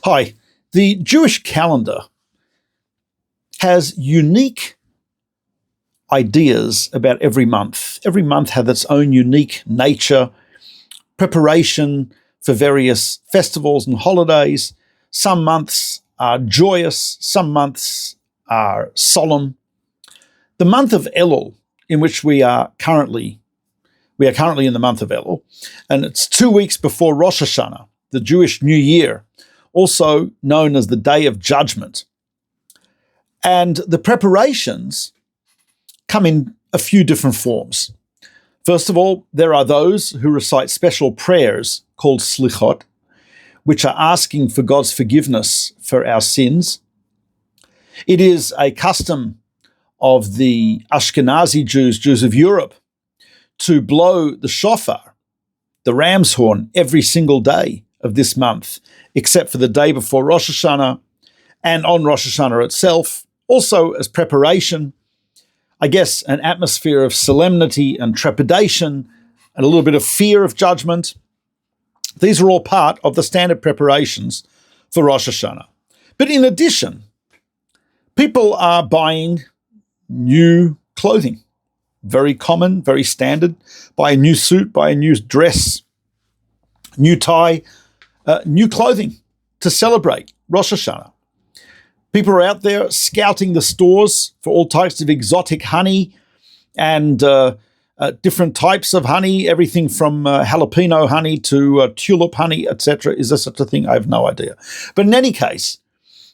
Hi. The Jewish calendar has unique ideas about every month. Every month has its own unique nature, preparation for various festivals and holidays. Some months are joyous, some months are solemn. The month of Elul, in which we are currently in the month of Elul, and it's 2 weeks before Rosh Hashanah, the Jewish New Year, also known as the Day of Judgment. And the preparations come in a few different forms. First of all, there are those who recite special prayers called slichot, which are asking for God's forgiveness for our sins. It is a custom of the Ashkenazi Jews of Europe, to blow the shofar, the ram's horn, every single day of this month, except for the day before Rosh Hashanah and on Rosh Hashanah itself, also as preparation, I guess an atmosphere of solemnity and trepidation and a little bit of fear of judgment. These are all part of the standard preparations for Rosh Hashanah. But in addition, people are buying new clothing. Very common, very standard. Buy a new suit, buy a new dress, new tie, new clothing to celebrate Rosh Hashanah. People are out there scouting the stores for all types of exotic honey and different types of honey, everything from jalapeno honey to tulip honey, etc. Is there such a thing? I have no idea. But in any case,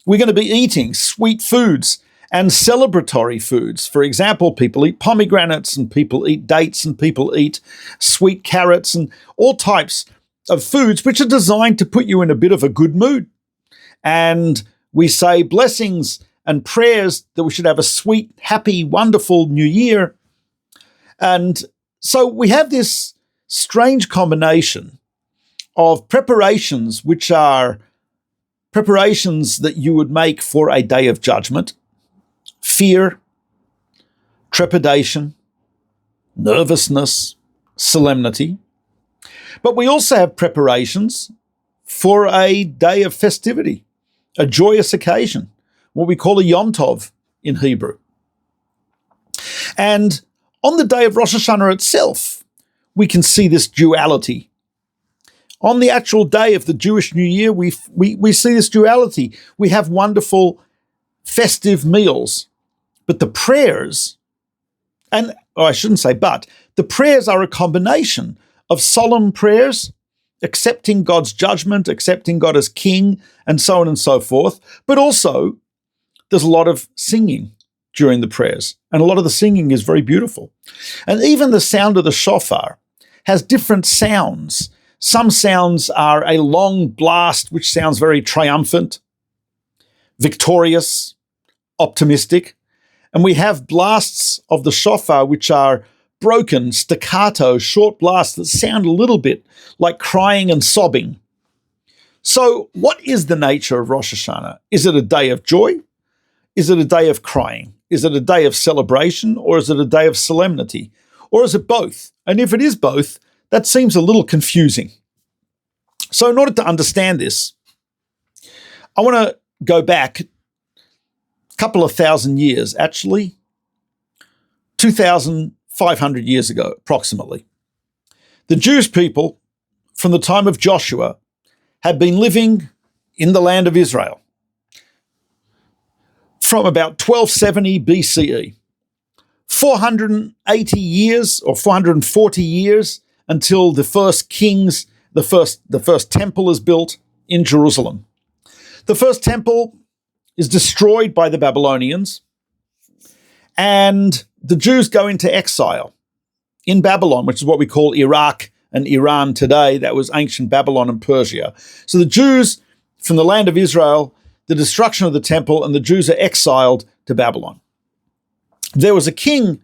we're going to be eating sweet foods and celebratory foods. For example, people eat pomegranates and people eat dates and people eat sweet carrots and all types of foods which are designed to put you in a bit of a good mood. And we say blessings and prayers that we should have a sweet, happy, wonderful new year. And so we have this strange combination of preparations which are preparations that you would make for a day of judgment, fear, trepidation, nervousness, solemnity. But we also have preparations for a day of festivity, a joyous occasion, what we call a Yom Tov in Hebrew. And on the day of Rosh Hashanah itself, we can see this duality. On the actual day of the Jewish New Year, we see this duality. We have wonderful festive meals, but the prayers, the prayers are a combination of solemn prayers, accepting God's judgment, accepting God as king, and so on and so forth. But also, there's a lot of singing during the prayers, and a lot of the singing is very beautiful. And even the sound of the shofar has different sounds. Some sounds are a long blast, which sounds very triumphant, victorious, optimistic. And we have blasts of the shofar, which are broken, staccato, short blasts that sound a little bit like crying and sobbing. So what is the nature of Rosh Hashanah? Is it a day of joy? Is it a day of crying? Is it a day of celebration? Or is it a day of solemnity? Or is it both? And if it is both, that seems a little confusing. So in order to understand this, I want to go back a couple of thousand years, actually, 2,500 years ago, approximately. The Jewish people, from the time of Joshua, had been living in the land of Israel from about 1270 BCE, 480 years or 440 years until the first kings, the first temple is built in Jerusalem. The first temple is destroyed by the Babylonians, and the Jews go into exile in Babylon, which is what we call Iraq and Iran today. That was ancient Babylon and Persia. So the Jews from the land of Israel, the destruction of the temple, and the Jews are exiled to Babylon. There was a king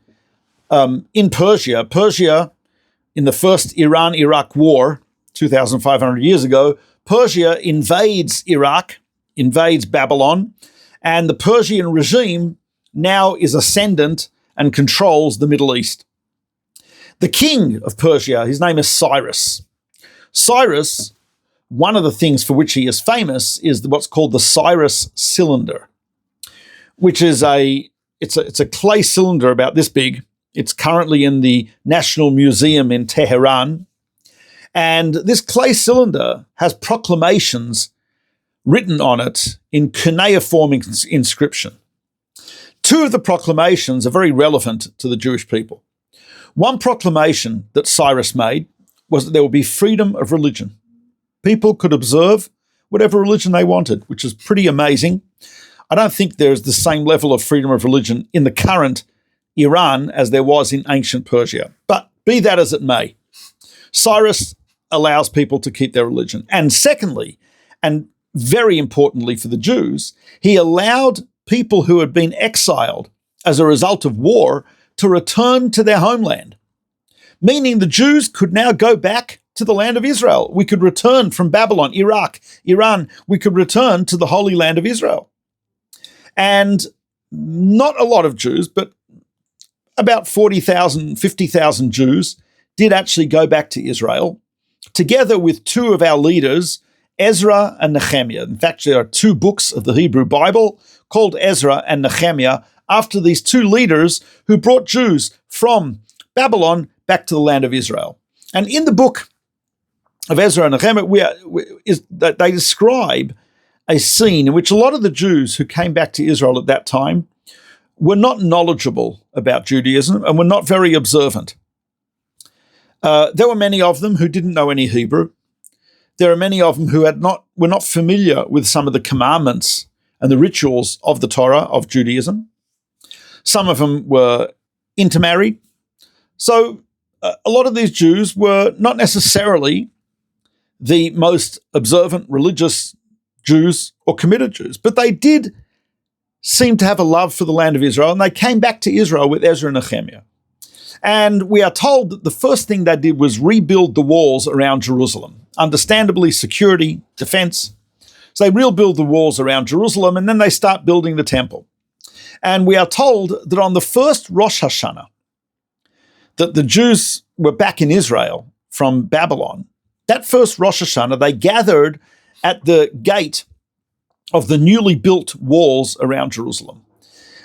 in Persia. Persia, in the first Iran-Iraq war, 2,500 years ago, Persia invades Iraq, invades Babylon, and the Persian regime now is ascendant and controls the Middle East. The king of Persia, his name is Cyrus. Cyrus one of the things for which he is famous is what's called the Cyrus cylinder, which is it's a clay cylinder about this big. It's currently in the National Museum in Tehran. And this clay cylinder has proclamations written on it in cuneiform inscription. Two of the proclamations are very relevant to the Jewish people. One proclamation that Cyrus made was that there would be freedom of religion. People could observe whatever religion they wanted, which is pretty amazing. I don't think there's the same level of freedom of religion in the current Iran as there was in ancient Persia. But be that as it may, Cyrus allows people to keep their religion. And secondly, and very importantly for the Jews, he allowed people who had been exiled as a result of war to return to their homeland, meaning the Jews could now go back to the land of Israel. We could return from Babylon, Iraq, Iran. We could return to the Holy Land of Israel. And not a lot of Jews, but about 40,000, 50,000 Jews did actually go back to Israel, together with two of our leaders, Ezra and Nehemiah. In fact, there are two books of the Hebrew Bible called Ezra and Nehemiah after these two leaders who brought Jews from Babylon back to the land of Israel. And in the book of Ezra and Nehemiah, they describe a scene in which a lot of the Jews who came back to Israel at that time were not knowledgeable about Judaism and were not very observant. There were many of them who didn't know any Hebrew. There are many of them who were not familiar with some of the commandments and the rituals of the Torah, of Judaism. Some of them were intermarried. So a lot of these Jews were not necessarily the most observant religious Jews or committed Jews, but they did seem to have a love for the land of Israel, and they came back to Israel with Ezra and Nehemiah. And we are told that the first thing they did was rebuild the walls around Jerusalem. Understandably, security, defense. So they rebuild the walls around Jerusalem, and then they start building the temple. And we are told that on the first Rosh Hashanah, that the Jews were back in Israel from Babylon. That first Rosh Hashanah, they gathered at the gate of the newly built walls around Jerusalem.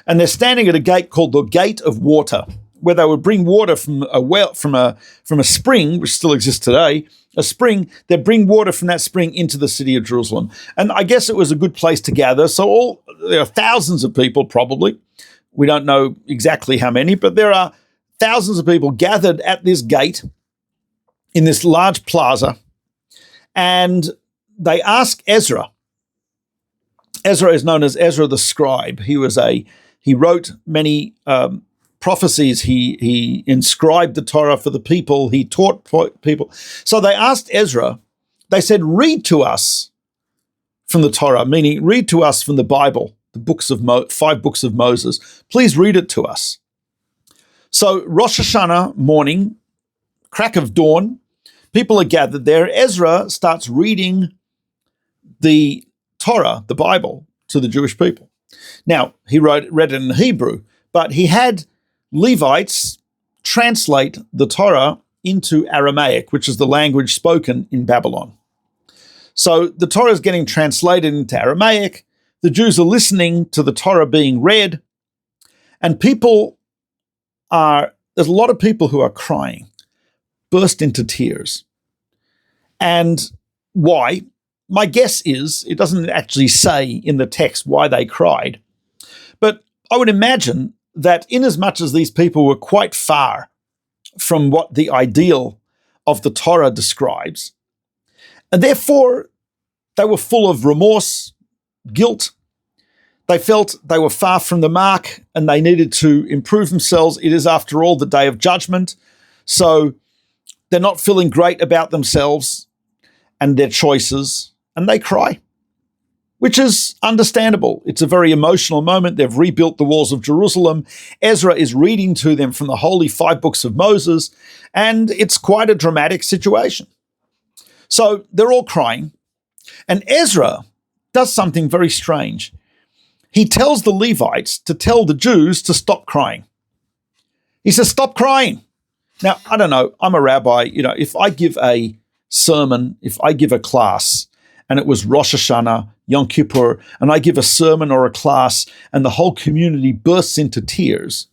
And they're standing at a gate called the Gate of Water, where they would bring water from a well, from a spring, which still exists today, a spring. They'd bring water from that spring into the city of Jerusalem. And I guess it was a good place to gather. So there are thousands of people, probably. We don't know exactly how many, but there are thousands of people gathered at this gate in this large plaza. And they ask Ezra. Ezra is known as Ezra the scribe. He wrote many prophecies. He inscribed the Torah for the people. He taught people. So they asked Ezra, they said, read to us from the Torah, meaning read to us from the Bible, the 5 books of Moses. Please read it to us. So Rosh Hashanah morning, crack of dawn, people are gathered there. Ezra starts reading the Torah, the Bible, to the Jewish people. Now, he read it in Hebrew, but he had Levites translate the Torah into Aramaic, which is the language spoken in Babylon. So the Torah is getting translated into Aramaic. The Jews are listening to the Torah being read, and there's a lot of people who are crying, burst into tears. And why? My guess is, it doesn't actually say in the text why they cried, but I would imagine that inasmuch as these people were quite far from what the ideal of the Torah describes, and therefore they were full of remorse, guilt. They felt they were far from the mark and they needed to improve themselves. It is, after all, the day of judgment. So they're not feeling great about themselves and their choices, and they cry, which is understandable. It's a very emotional moment. They've rebuilt the walls of Jerusalem. Ezra is reading to them from the holy 5 books of Moses, and it's quite a dramatic situation. So they're all crying, and Ezra does something very strange. He tells the Levites to tell the Jews to stop crying. He says, stop crying. Now, I don't know, I'm a rabbi. If I give a sermon, if I give a class and it was Rosh Hashanah, Yom Kippur, and I give a sermon or a class and the whole community bursts into tears,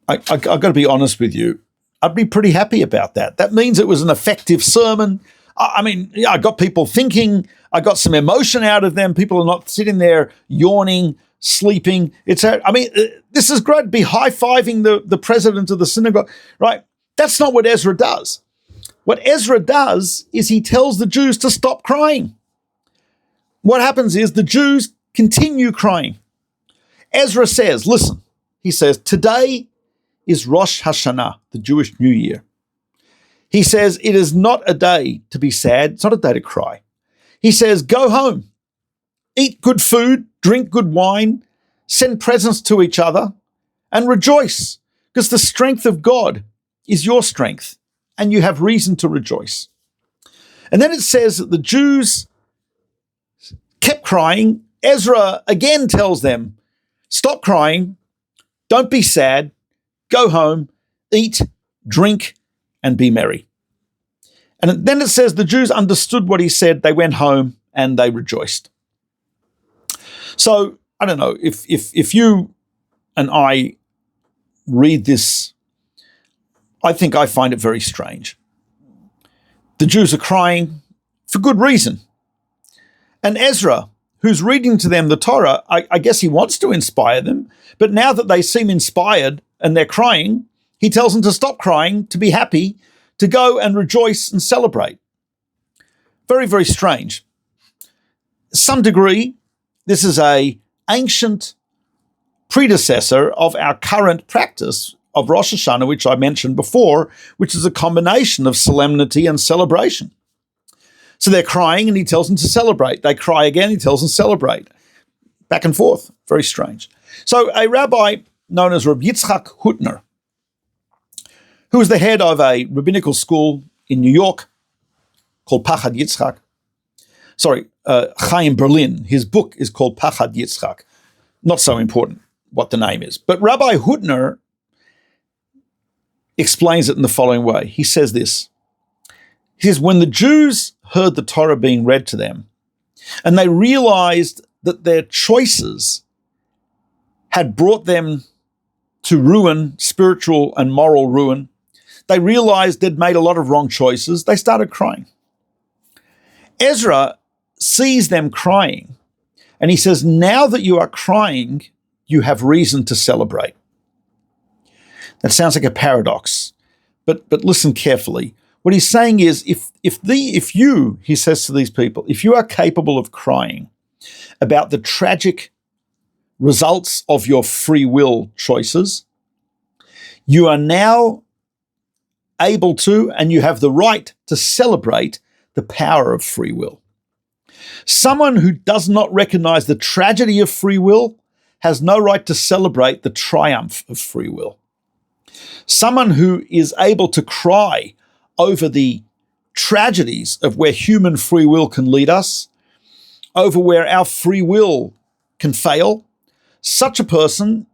I've got to be honest with you, I'd be pretty happy about that. That means it was an effective sermon. I mean, yeah, I got people thinking, I got some emotion out of them. People are not sitting there yawning, sleeping. This is great. Be high-fiving the president of the synagogue, right? That's not what Ezra does. What Ezra does is he tells the Jews to stop crying. What happens is the Jews continue crying. Ezra says, listen, he says, today is Rosh Hashanah, the Jewish New Year. He says, it is not a day to be sad. It's not a day to cry. He says, go home, eat good food, drink good wine, send presents to each other, and rejoice, because the strength of God is your strength, and you have reason to rejoice. And then it says that the Jews kept crying. Ezra again tells them, stop crying, don't be sad, go home, eat, drink, and be merry. And then it says the Jews understood what he said. They went home and they rejoiced. So I don't know if you and I read this, I think I find it very strange. The Jews are crying for good reason. And Ezra, who's reading to them the Torah, I guess he wants to inspire them. But now that they seem inspired and they're crying, he tells them to stop crying, to be happy, to go and rejoice and celebrate. Very, very strange. To some degree, this is an ancient predecessor of our current practice of Rosh Hashanah, which I mentioned before, which is a combination of solemnity and celebration. So they're crying and he tells them to celebrate. They cry again, he tells them to celebrate. Back and forth. Very strange. So a rabbi known as Rabbi Yitzchak Hutner, who was the head of a rabbinical school in New York called Pachad Yitzchak. Chaim Berlin. His book is called Pachad Yitzchak. Not so important what the name is. But Rabbi Hutner explains it in the following way. He says this. He says, when the Jews heard the Torah being read to them, and they realized that their choices had brought them to ruin, spiritual and moral ruin, they realized they'd made a lot of wrong choices. They started crying. Ezra sees them crying, and he says, now that you are crying, you have reason to celebrate. That sounds like a paradox, but listen carefully. What he's saying is, if you, he says to these people, if you are capable of crying about the tragic results of your free will choices, you are now able to, and you have the right to celebrate the power of free will. Someone who does not recognize the tragedy of free will has no right to celebrate the triumph of free will. Someone who is able to cry over the tragedies of where human free will can lead us, over where our free will can fail, such a person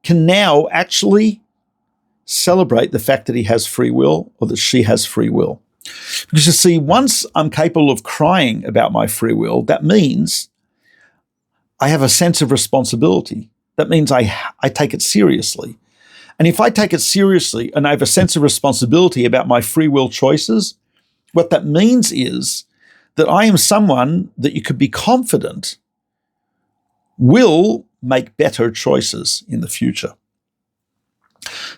can now actually celebrate the fact that he has free will or that she has free will. Because you see, once I'm capable of crying about my free will, that means I have a sense of responsibility. That means I take it seriously. And if I take it seriously and I have a sense of responsibility about my free will choices, what that means is that I am someone that you could be confident will make better choices in the future.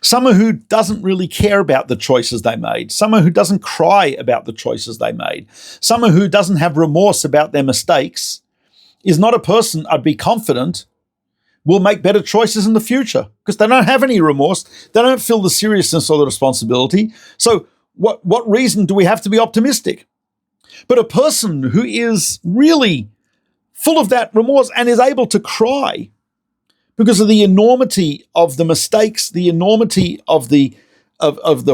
Someone who doesn't really care about the choices they made, someone who doesn't cry about the choices they made, someone who doesn't have remorse about their mistakes is not a person I'd be confident will make better choices in the future, because they don't have any remorse. They don't feel the seriousness or the responsibility. So what reason do we have to be optimistic? But a person who is really full of that remorse and is able to cry because of the enormity of the mistakes, the enormity of the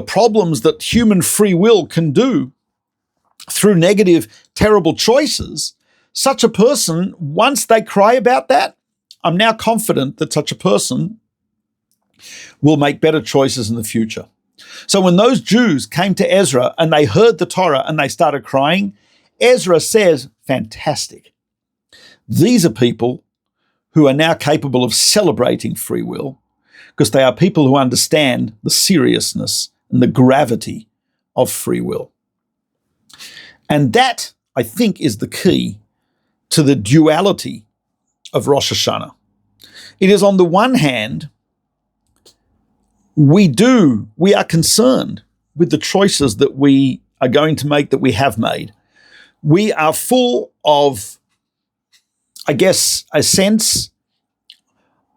problems that human free will can do through negative, terrible choices, such a person, once they cry about that, I'm now confident that such a person will make better choices in the future. So when those Jews came to Ezra and they heard the Torah and they started crying, Ezra says, fantastic. These are people who are now capable of celebrating free will because they are people who understand the seriousness and the gravity of free will. And that, I think, is the key to the duality of Rosh Hashanah. It is, on the one hand, we are concerned with the choices that we are going to make, that we have made. We are full of, I guess, a sense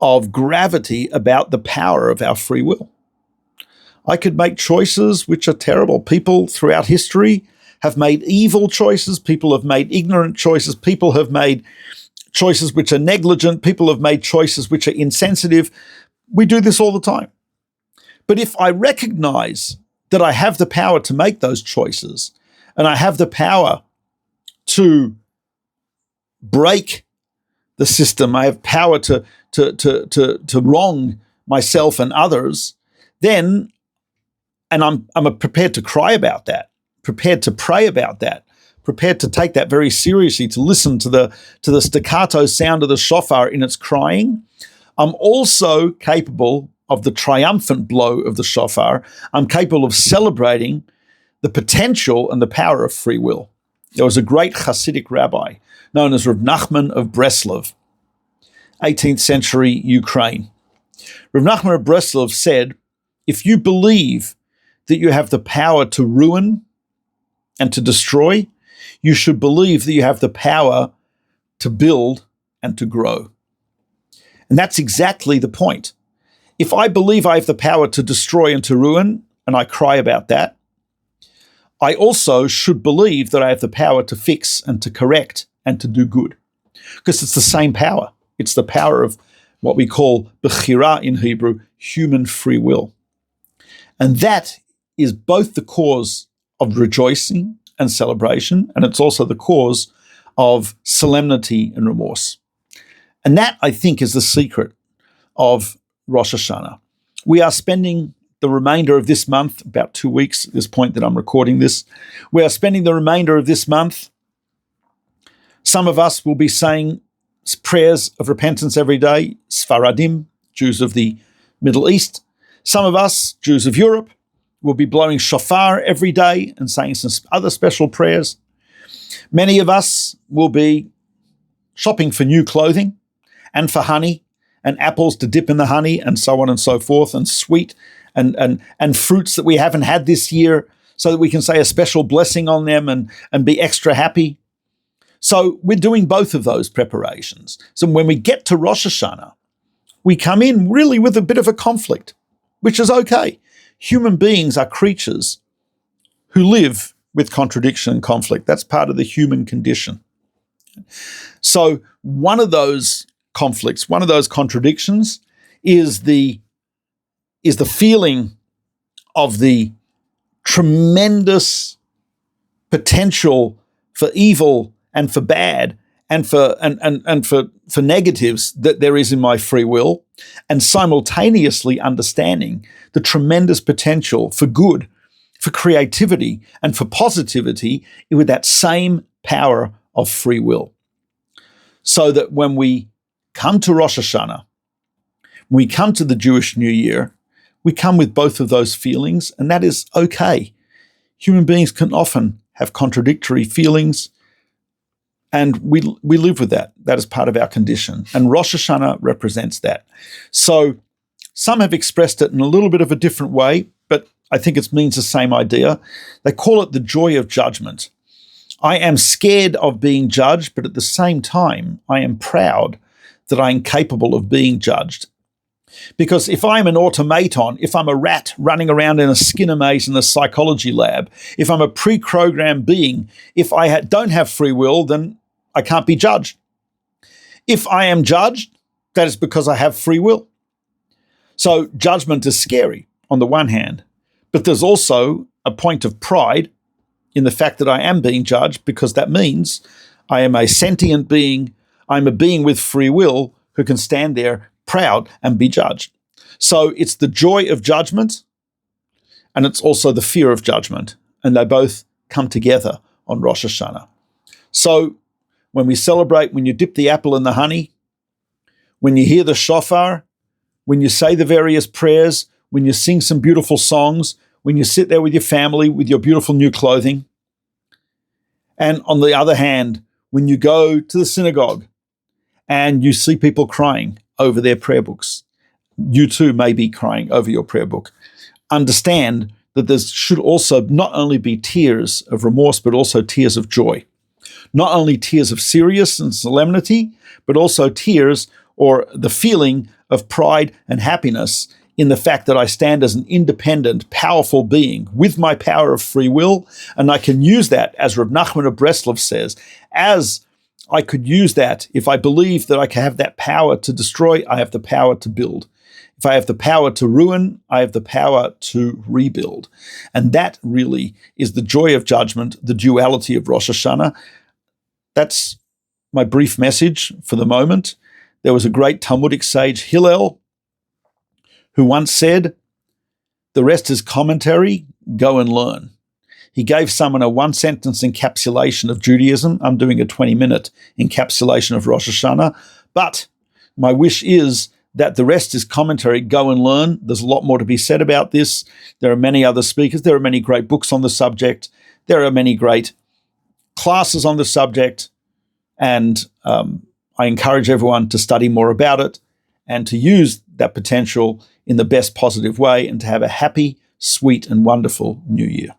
of gravity about the power of our free will. I could make choices which are terrible. People throughout history have made evil choices. People have made ignorant choices. People have made choices which are negligent. People have made choices which are insensitive. We do this all the time. But if I recognize that I have the power to make those choices and I have the power to break the system, I have power to wrong myself and others, then, and I'm prepared to cry about that, prepared to pray about that, prepared to take that very seriously, to listen to the staccato sound of the shofar in its crying, I'm also capable of the triumphant blow of the shofar. I'm capable of celebrating the potential and the power of free will. There was a great Hasidic rabbi known as Rav Nachman of Breslov, 18th century Ukraine. Rav Nachman of Breslov said, if you believe that you have the power to ruin and to destroy, you should believe that you have the power to build and to grow. And that's exactly the point. If I believe I have the power to destroy and to ruin, and I cry about that, I also should believe that I have the power to fix and to correct and to do good. Because it's the same power. It's the power of what we call Bechira in Hebrew, human free will. And that is both the cause of rejoicing and celebration, and it's also the cause of solemnity and remorse. And that, I think, is the secret of Rosh Hashanah. We are spending the remainder of this month, about 2 weeks at this point that I'm recording this, we are spending the remainder of this month. Some of us will be saying prayers of repentance every day, Sfaradim, Jews of the Middle East. Some of us, Jews of Europe, will be blowing shofar every day and saying some other special prayers. Many of us will be shopping for new clothing and for honey and apples to dip in the honey and so on and so forth, and sweet and fruits that we haven't had this year so that we can say a special blessing on them and be extra happy. So we're doing both of those preparations. So when we get to Rosh Hashanah, we come in really with a bit of a conflict, which is okay. Human beings are creatures who live with contradiction and conflict. That's part of the human condition. So one of those conflicts, one of those contradictions is the feeling of the tremendous potential for evil and for bad and for negatives that there is in my free will, and simultaneously understanding the tremendous potential for good, for creativity, and for positivity with that same power of free will. So that when we come to Rosh Hashanah, when we come to the Jewish New Year, we come with both of those feelings, and that is okay. Human beings can often have contradictory feelings, and we live with that. That is part of our condition. And Rosh Hashanah represents that. So some have expressed it in a little bit of a different way, but I think it means the same idea. They call it the joy of judgment. I am scared of being judged, but at the same time, I am proud that I am capable of being judged. Because if I'm an automaton, if I'm a rat running around in a Skinner maze in the psychology lab, if I'm a pre-programmed being, if I don't have free will, then I can't be judged. If I am judged, that is because I have free will. So judgment is scary on the one hand, but there's also a point of pride in the fact that I am being judged, because that means I am a sentient being, I'm a being with free will who can stand there proud and be judged. So it's the joy of judgment, and it's also the fear of judgment. And they both come together on Rosh Hashanah. So when we celebrate, when you dip the apple in the honey, when you hear the shofar, when you say the various prayers, when you sing some beautiful songs, when you sit there with your family with your beautiful new clothing, and on the other hand, when you go to the synagogue and you see people crying over their prayer books, you too may be crying over your prayer book. Understand that there should also not only be tears of remorse, but also tears of joy. Not only tears of seriousness and solemnity, but also tears or the feeling of pride and happiness in the fact that I stand as an independent, powerful being with my power of free will, and I can use that, as Reb Nachman of Breslov says, as I could use that if I believe that I can have that power to destroy, I have the power to build. If I have the power to ruin, I have the power to rebuild. And that really is the joy of judgment, the duality of Rosh Hashanah. That's my brief message for the moment. There was a great Talmudic sage, Hillel, who once said, "The rest is commentary, go and learn." He gave someone a one-sentence encapsulation of Judaism. I'm doing a 20-minute encapsulation of Rosh Hashanah. But my wish is that the rest is commentary, go and learn. There's a lot more to be said about this. There are many other speakers. There are many great books on the subject. There are many great classes on the subject. And I encourage everyone to study more about it and to use that potential in the best positive way and to have a happy, sweet, and wonderful new year.